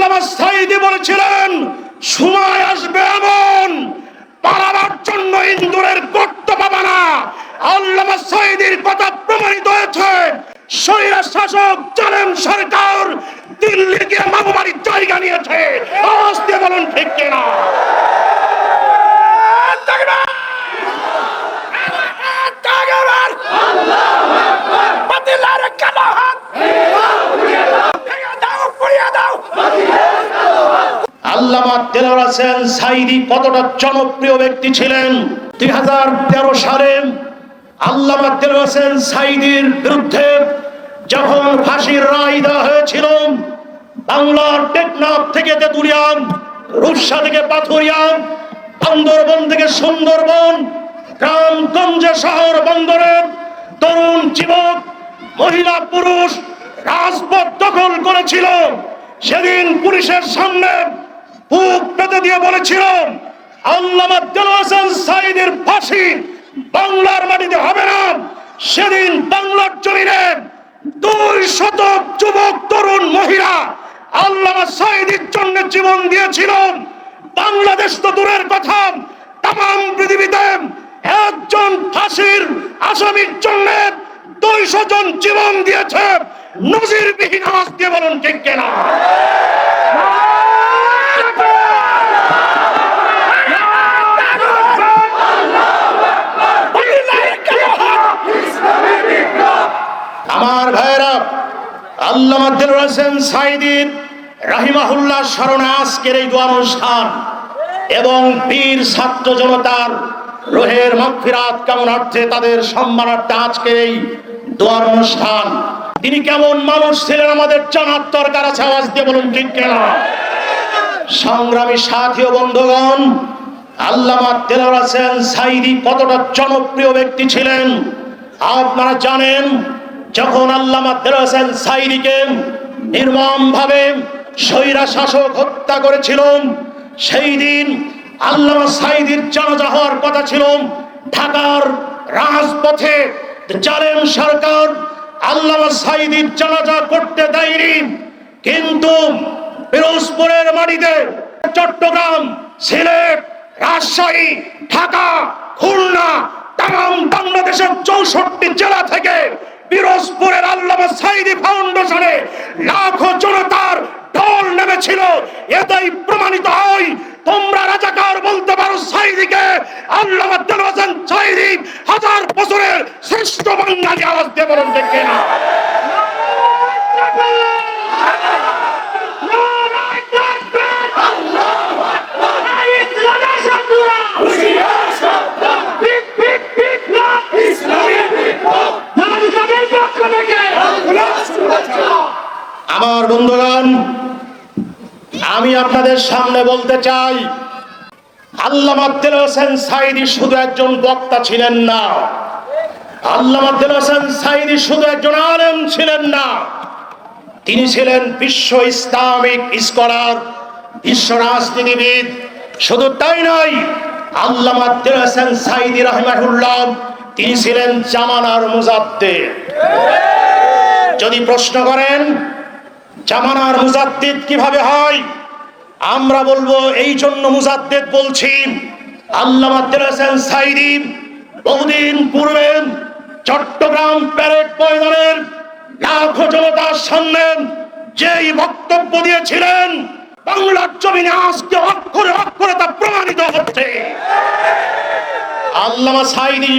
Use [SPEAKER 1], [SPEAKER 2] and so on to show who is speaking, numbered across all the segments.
[SPEAKER 1] আল্লামা সাঈদী বলেছিলেন, সময় আসবে এমন পালাবার জন্য ইন্দুরের গর্ত পাবা না। আল্লামা সাঈদীর কথা প্রমাণিত হয়েছে। স্বৈরা শাসক জালেম সরকার দিল্লি গিয়ে মামুবাড়ির জায়গা নিয়েছে। আওয়াজ দিয়ে বলুন ঠিক কিনা? আল্লামা দেলোয়ার হোসেন সাঈদী কতটা জনপ্রিয় ব্যক্তি ছিলেন। 2013 সালে আল্লামা দেলোয়ার হোসেন সাঈদীর বিরুদ্ধে যখন ফাঁসির রায় দেওয়া হয়েছিল, বাংলার টেকনাফ থেকে তেতুলিয়া, রূপসা থেকে পাথুরিয়া, বান্দরবন থেকে সুন্দরবন, গ্রামগঞ্জে শহর বন্দরের তরুণ যুবক, মহিলা, পুরুষ রাজপথ দখল করেছিল। সেদিন পুলিশের সামনে বুক পেতে দিয়ে বলেছিল, আল্লামা দেলোয়ার হোসেন সাঈদীর ফাঁসি বাংলার মাটিতে হবে না। সেদিন বাংলার জমিনে 200 যুবক, তরুণ, মহিলা আল্লামা সাঈদীর জন্য জীবন দিয়েছিল। বাংলাদেশ তো দূরের কথা, তাম পৃথিবীতে একজন ফাঁসির আসামির জন্য 200 জন জীবন দিয়েছে। নজিরবিহীন। আওয়াজ দিয়ে বলুন ঠিক কিনা? আমার ভাইরা, আল্লামা দেলোয়ার হোসেন সাঈদী রাহিমাহুল্লাহ স্মরণে আজকের এই দোয়া অনুষ্ঠান এবং বীর ছাত্র জনতার রোহের মাগফিরাত কামনার্থে, তাদের সম্মানার্থে আজকের এই দোয়া অনুষ্ঠান। তিনি কেমন মানুষ ছিলেন আমাদের জানার দরকার আছে। আওয়াজ দিয়ে বলুন ঠিক কিনা? সংগ্রামী সাথী ও বন্ধুগণ, আল্লামা দেলোয়ার হোসেন সাঈদী কতটা জনপ্রিয় ব্যক্তি ছিলেন আপনারা জানেন। যখন আল্লামা দেলোয়ার হোসেন সাঈদীকে নির্মমভাবে স্বৈরা শাসক হত্যা করেছিল, সেই দিন আল্লামা সাঈদীর জানাজা হওয়ার কথা ছিল। ঢাকার রাজপথে জালেম সরকার আল্লামা সাঈদীর জানাজা করতে দেয়নি, কিন্তু পিরোজপুরের মাটিতে চট্টগ্রাম, সিলেট, রাজশাহী, ঢাকা, খুলনা, তাম বাংলাদেশের 64 জেলা থেকে পিরোজপুরের আল্লামা সাঈদী ফাউন্ডেশনে লাখো জনতার ঢল নেমেছিল। এটাই প্রমাণিত হয়। তোমরা রাজাকার বলতে পারো সাঈদীকে, আল্লামা দেলোয়ার হোসেন সাঈদী 1000 বছরের শ্রেষ্ঠ বাঙালি। আওয়াজ দিয়ে বলুন ঠিক কিনা? আমার বন্ধুগণ, আমি আপনাদের সামনে বলতে চাই, আল্লামা দেলোয়ার হোসেন সাঈদী শুধু একজন বক্তা ছিলেন না। আল্লামা দেলোয়ার হোসেন সাঈদী শুধু একজন আলেম ছিলেন না, তিনি ছিলেন বিশ্ব ইসলামিক স্কলার, বিশ্ব রাজনীতিবিদ। শুধু তাই নয়, আল্লামা দেলোয়ার হোসেন সাঈদী রাহিমাহুল্লাহ তিনি ছিলেন জামানার মুজাদ্দিদ। যদি প্রশ্ন করেন জামানার মুজাদ্দিদ কিভাবে হয়, আমরা বলবো এই জন্য মুজাদ্দিদ বলছি, আল্লামা দেলোয়ার হোসেন সাঈদী বহুদিন পূর্বে চট্টগ্রাম প্যারেড ময়দানের লাখো জনতার সামনে যেই বক্তব্য দিয়েছিলেন, বাংলার জমিনে আজকে অক্ষরে অক্ষরে তা প্রমাণিত হচ্ছে। আল্লামা সাঈদী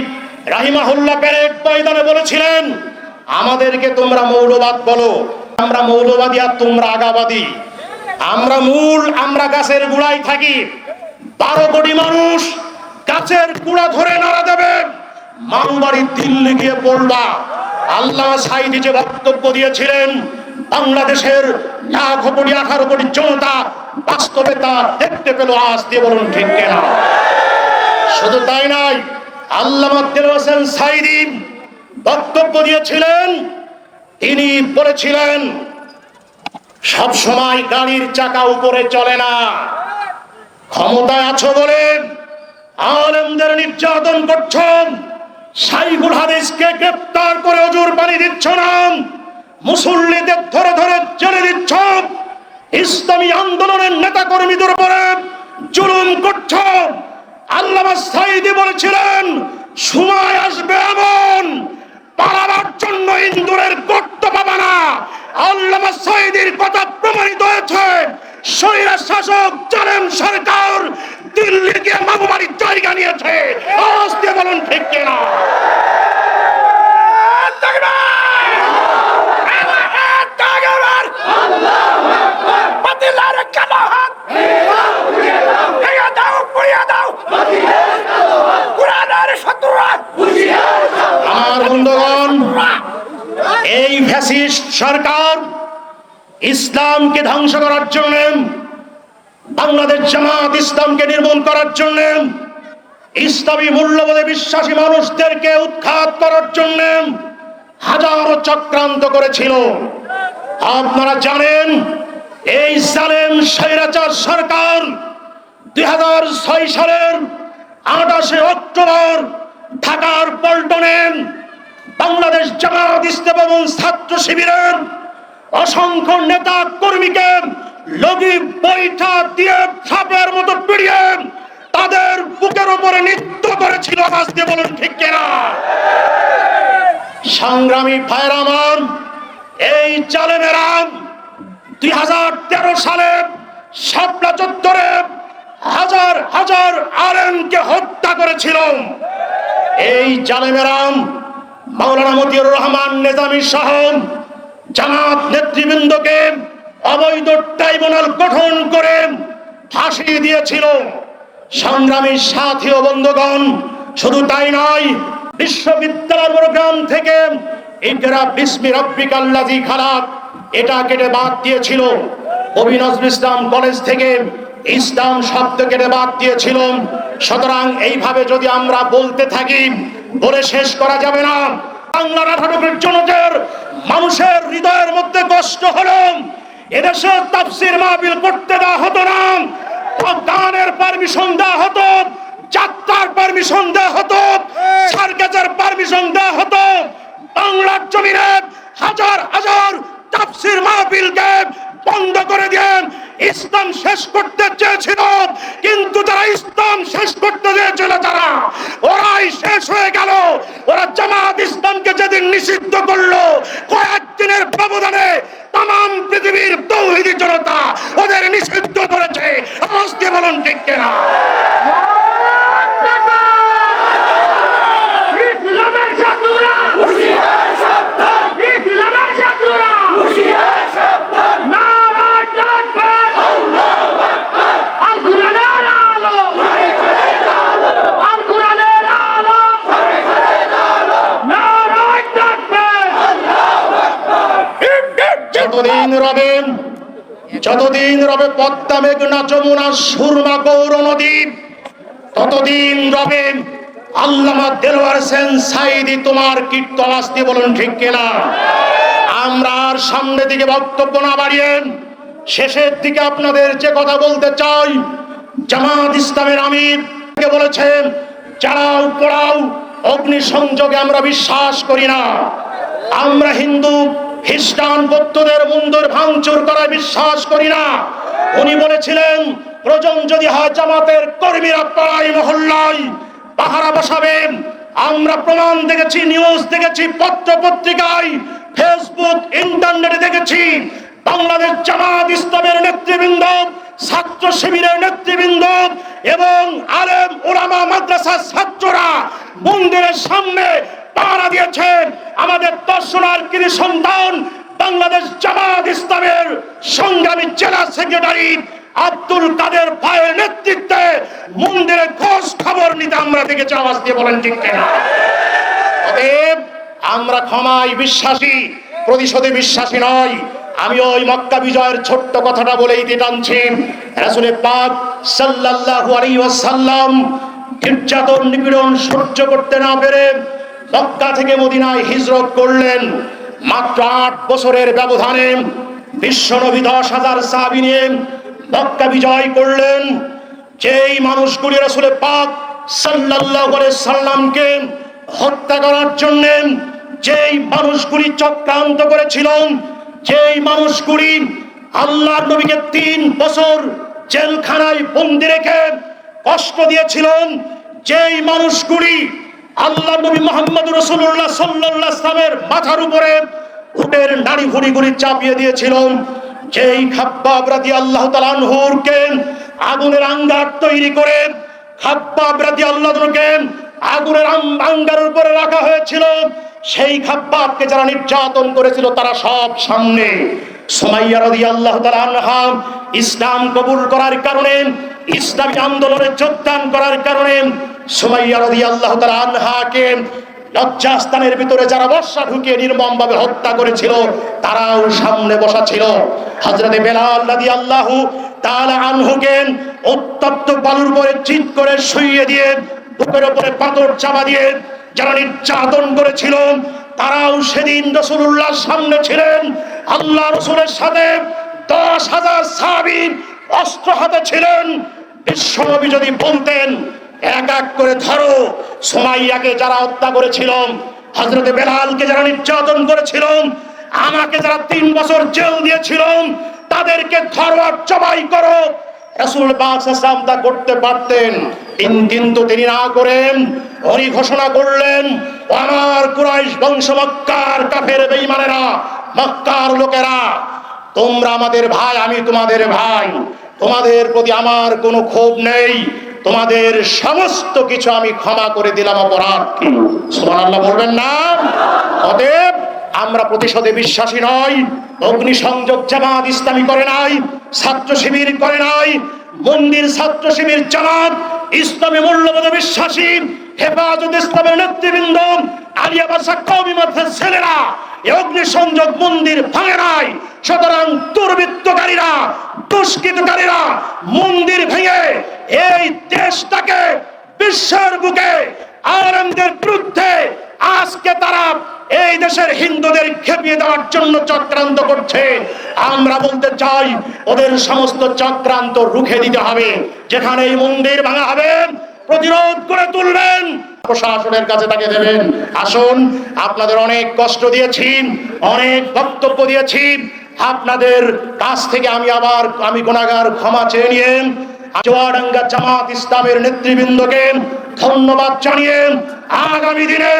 [SPEAKER 1] রাহিমাহুল্লাহ প্যারেড ময়দানে বলেছিলেন, আমাদেরকে তোমরা মৌলবাদ বলো, আমরা মৌলবাদী আর তোমরা আগাবাদী। আমরা মূল, আমরা গাছের গোড়ায় থাকি। 12 কোটি মানুষ গাছের গোড়া ধরে নাড়া দেবে, মামুবাড়ি দিল্লি গিয়ে পড়বা। আল্লামা সাঈদী যে বক্তব্য দিয়েছিলেন, বাংলাদেশের লাখো কোটি 18 কোটি জনতা বাস্তবে তা দেখতে পেল। আজ দিয়ে বলুন ঠিক কিনা? শুধু তাই নয়, আল্লামা দেলোয়ার হোসেন সাঈদী বক্তব্য দিয়েছিলেন, তিনি বলেছিলেন সব সময় গাড়ির চাকা উপরে চলে না। ক্ষমতায় আছো বলে আলেমদের নির্যাতন করছো, শাইখুল হাদিসকে গ্রেফতার করে অজুর পানি দিচ্ছ না, মুসল্লিদের ধরে ধরে জেলে দিচ্ছ, ইসলামী আন্দোলনের নেতা কর্মীদের উপরে জুলুম করছ। আল্লামা সাঈদী বলেছিলেন, সময় আসবে এমন পালাবার জন্য ইন্দুরের গর্ত পাবা না। আল্লামা সাঈদীর কথা প্রমাণিত হয়েছে। স্বৈরা শাসক জালেম সরকার দিল্লি গিয়ে মামুবাড়ির জায়গা নিয়েছে। আওয়াজ দিয়ে বলুন ঠিক কিনা? আমার বন্ধুগণ, এই ফ্যাসিস্ট সরকার ইসলামকে ধ্বংস করার জন্য, বাংলাদেশ জামাত ইসলামকে নির্মূল করার জন্য, ইসলামী মূল্যবোধে বিশ্বাসী মানুষদেরকে উৎখাত করার জন্য হাজারো চক্রান্ত করেছিল। আপনারা জানেন, এই জালেম স্বৈরাচার সরকার 2006 সালের 28 অক্টোবর ঢাকার পল্টনে বাংলাদেশ জামাত ইসলাম এবং ছাত্র শিবিরের অসংখ্য নেতা কর্মীকে লগি বৈঠা দিয়ে সাপের মতো পিড়িয়ে তাদের বুকের উপরে নৃত্য করেছিল। আজকে বলুন ঠিক কিনা? সংগ্রামী ভাইরা আমার, এই জালেমেরা 2013 সালে শাপলা চত্বরে হাজার হাজার আলেমকে হত্যা করেছিল। এই জালেমেরা মাওলানা মতিউর রহমান নিজামী সহ জামাত নেতৃবৃন্দকে অবৈধ ট্রাইব্যুনাল গঠন করে ফাঁসি দিয়েছিল। সংগ্রামী সাথী ও বন্ধুগণ, শুধু তাই নয়, বিশ্ববিদ্যালয়ের প্রোগ্রাম থেকে ইকরা বিসমি রাব্বিকাল্লাযী খালাক এটা কেটে বাদ দিয়েছিল। কবি নজরুল ইসলাম কলেজ থেকে ইসলাম শব্দ কেটে বাদ দিয়েছিল। সুতরাং এইভাবে যদি আমরা বলতে থাকি, বলে শেষ করা যাবে না। বাংলার 18 কোটি জনতার মানুষের হৃদয়ের মধ্যে কষ্ট হলো। এদেশে তাফসীর মাহফিল করতে দেওয়া হতো না, গানের পারমিশন দেওয়া হতো, যাত্রার পারমিশন দেওয়া হতো, সার্কাসের পারমিশন দেওয়া হতো। বাংলার জমিনে হাজার হাজার তাফসীর মাহফিলকে বন্ধ করে দেন। ইসলাম শেষ করতে চেয়েছিল, কিন্তু যারা ইসলাম শেষ করতে চেয়েছিল যারা, ওরাই শেষ হয়ে গেল। ওরা জামাত ইসলামকে যেদিন নিষিদ্ধ করলো, কয়েকদিনের ব্যবধানে তাম পৃথিবীর তৌহিদি জনতা ওদের নিষিদ্ধ করেছে। আওয়াজ দিয়ে বলুন ঠিক কিনা? যতদিন রবে পদ্মা মেঘনা যমুনা সুরমা গৌর নদী, ততদিন রবে আল্লামা দেলোয়ার হোসেন সাঈদী তোমার কীর্তন। আসতে বলুন ঠিক কিনা? আমরা আর সামনের দিকে বক্তব্য না বাড়িয়ে শেষের দিকে আপনাদের যে কথা বলতে চাই, জামাত ইসলামের আমির বলেছেন, জ্বালাও পোড়াও অগ্নি সংযোগে আমরা বিশ্বাস করি না। আমরা হিন্দু খ্রিস্টান বৌদ্ধদের মন্দির ভাঙচুর করায় বিশ্বাস করি না। উনি বলেছিলেন, প্রয়োজন যদি হয় জামাতের কর্মীরা পাড়ায় মহল্লায় পাহারা বসাবেন। আমরা প্রমাণ দেখেছি, নিউজ দেখেছি, পত্র পত্রিকায়, ফেসবুক, ইন্টারনেটে দেখেছি। বাংলাদেশ জামাত ইসলামের নেতৃবৃন্দ, ছাত্র শিবিরের নেতৃবৃন্দ এবং আলেম ওলামা মাদ্রাসার ছাত্ররা মন্দিরের সামনে পাহারা দিয়েছেন। আমাদের দর্শনার্থী সন্তান বাংলাদেশ জামাত ইসলামের সংগ্রামী জেলা সেক্রেটারি আব্দুল কাদের ভাইয়ের নেতৃত্বে মন্দিরে খোঁজ খবর নিতে আমরা দেখেছি। আওয়াজ দিয়ে বলেন ঠিক কিনা? অতএব আমরা ক্ষমায় বিশ্বাসী, প্রতিশোধে বিশ্বাসী নয়। আমি ওই মক্কা বিজয়ের ছোট্ট কথাটা বলেই টানছি। রাসূল পাক সাল্লাল্লাহু আলাইহি ওয়াসাল্লাম নির্যাতন নিপীড়ন সহ্য করতে না পেরে মক্কা থেকে মদিনায় হিজরত করলেন। মাত্র 8 বছরের ব্যবধানে বিশ্বনবী 10,000 সাহাবী নিয়ে মক্কা বিজয় করলেন। যেই মানুষগুলি রাসূল পাক সাল্লাল্লাহু আলাইহি সাল্লামকে হত্যা করার জন্য যেই মানুষগুলি চক্রান্ত করেছিল, যেই মানুষগুলি আল্লাহর নবীকে 3 বছর জেলখানায় বন্দি রেখে কষ্ট দিয়েছিলেন যেই মানুষগুলি আল্লাহর নবী মুহাম্মদ রাসূলুল্লাহ সাল্লাল্লাহু আলাইহি ওয়াসাল্লামের মাথার উপরে উটের নাড়ি ভুঁড়িগুলি চাপিয়ে দিয়েছিলেন, যেই খাব্বাব রাদিয়াল্লাহু তাআলা আনহুকে আগুনের আঙ্গার তৈরি করে খাব্বাব রাদিয়াল্লাহু আনহুকে আগুনের আঙ্গারের উপরে রাখা হয়েছিল, সেই খাব্বাবকে যারা নির্যাতন করেছিল তারা সব সামনে। সুমাইয়া রাদিয়াল্লাহু তাআলা আনহা ইসলাম কবুল করার কারণে, ইসলামী আন্দোলনে যোগদান করার কারণে সুমাইয়া রাদিয়াল্লাহু তাআলা আনহাকে লজ্জাস্থানের ভিতরে যারা বর্ষা ঢুকিয়ে নির্মমভাবে হত্যা করেছিল তারাও সামনে বসা ছিল। হযরতে বেলাল রাদিয়াল্লাহু তাআলা আনহুকে উত্তপ্ত বালুর উপরে চিৎ করে শুইয়ে দিয়ে বুকের উপরে পাথর চাপা দিয়ে যারা নির্যাতন করেছিল তারাও সেদিন রাসূলুল্লাহর সামনে ছিলেন। আল্লাহ রাসূলের সাথে 10,000 সাহাবী অস্ত্র হাতে ছিলেন। বিশ্বনবী যদি বলতেন এক এক করে ধরো, সুমাইয়াকে যারা হত্যা করেছিল, হযরতে বেলালকে যারা নির্যাতন করেছিল, আমাকে যারা 3 বছর জেল দিয়েছিল তাদেরকে ধরো আর জবাই করো, রাসূল পাক সাল্লাল্লাহু আলাইহি ওয়াসাল্লাম তা করতে পারতেন, কিন্তু তিনি না করেন। উনি ঘোষণা করলেন, আমার কুরাইশ বংশ, মক্কার কাফের বেঈমানেরা, মক্কার লোকেরা, তোমরা আমাদের ভাই, আমি তোমাদের ভাই, তোমাদের প্রতি আমার কোনো ক্ষোভ নেই, তোমাদের সমস্ত কিছু আমি ক্ষমা করে দিলাম। অপরাধ কি? সুবহানাল্লাহ বলবেন না? অতএব আমরা প্রতিশোধে বিশ্বাসী নই। অগ্নিসংযোগ জামাত ইসলামী করে নাই, ছাত্র শিবির করে নাই, মন্দির ছাত্র শিবির জামাত ইসলামী মূল্যবোধে বিশ্বাসী, হেফাজত ইসলামের নেতৃবৃন্দ, আলিয়া বাসা কওমি মাদ্রাসার ছেলেরা এই অগ্নিসংযোগ মন্দির ভাঙে নাই। সুতরাং দুর্বৃত্তকারীরা, দুষ্কৃতকারীরা মন্দির ভেঙে এই দেশটাকে বিশ্বের বুকে আলেমদের বিরুদ্ধে আজকে তারা এই দেশের হিন্দুদের খেপিয়ে দেওয়ার জন্য চক্রান্ত করছে। আমরা বলতে চাই ওদের সমস্ত চক্রান্ত রুখে দিতে হবে। যেখানে এই মন্দির ভাঙা হবে প্রতিরোধ করে তুলবেন, প্রশাসনের কাছে তাকে দেবেন। আসুন, আপনাদের অনেক কষ্ট দিয়েছি, অনেক বক্তব্য দিয়েছি, আপনাদের কাছ থেকে আমি গুনাহগার ক্ষমা চেয়ে নিয়ে চুয়াডাঙ্গা জামাত ইসলামের নেতৃবৃন্দকে ধন্যবাদ জানিয়ে আগামী দিনে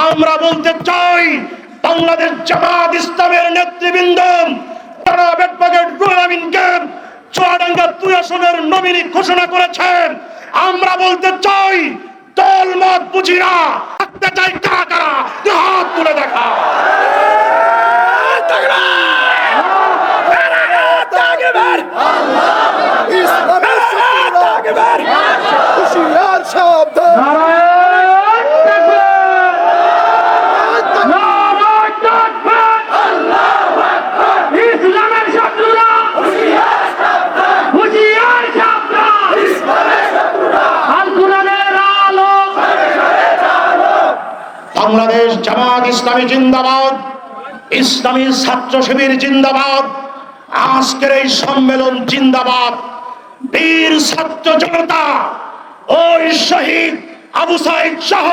[SPEAKER 1] আমরা বলতে চাই বাংলাদেশ জামাত ইসলামের নেতৃবৃন্দ তারা বেটবাগের রুহুল আমিনকে চুয়াডাঙ্গা 2 আসনের নমিনি ঘোষণা করেছেন। আমরা বলতে চাই দল মত বুঝি না, থাকতে চাই কারা কারা, হাত তুলে দেখা। বাংলাদেশ জামাত ইসলামী জিন্দাবাদ, ইসলামী ছাত্র শিবির জিন্দাবাদ, আজকের এই সম্মেলন জিন্দাবাদ। বীর ছাত্র জনতা, ওই শহীদ আবু সাঈদ সহ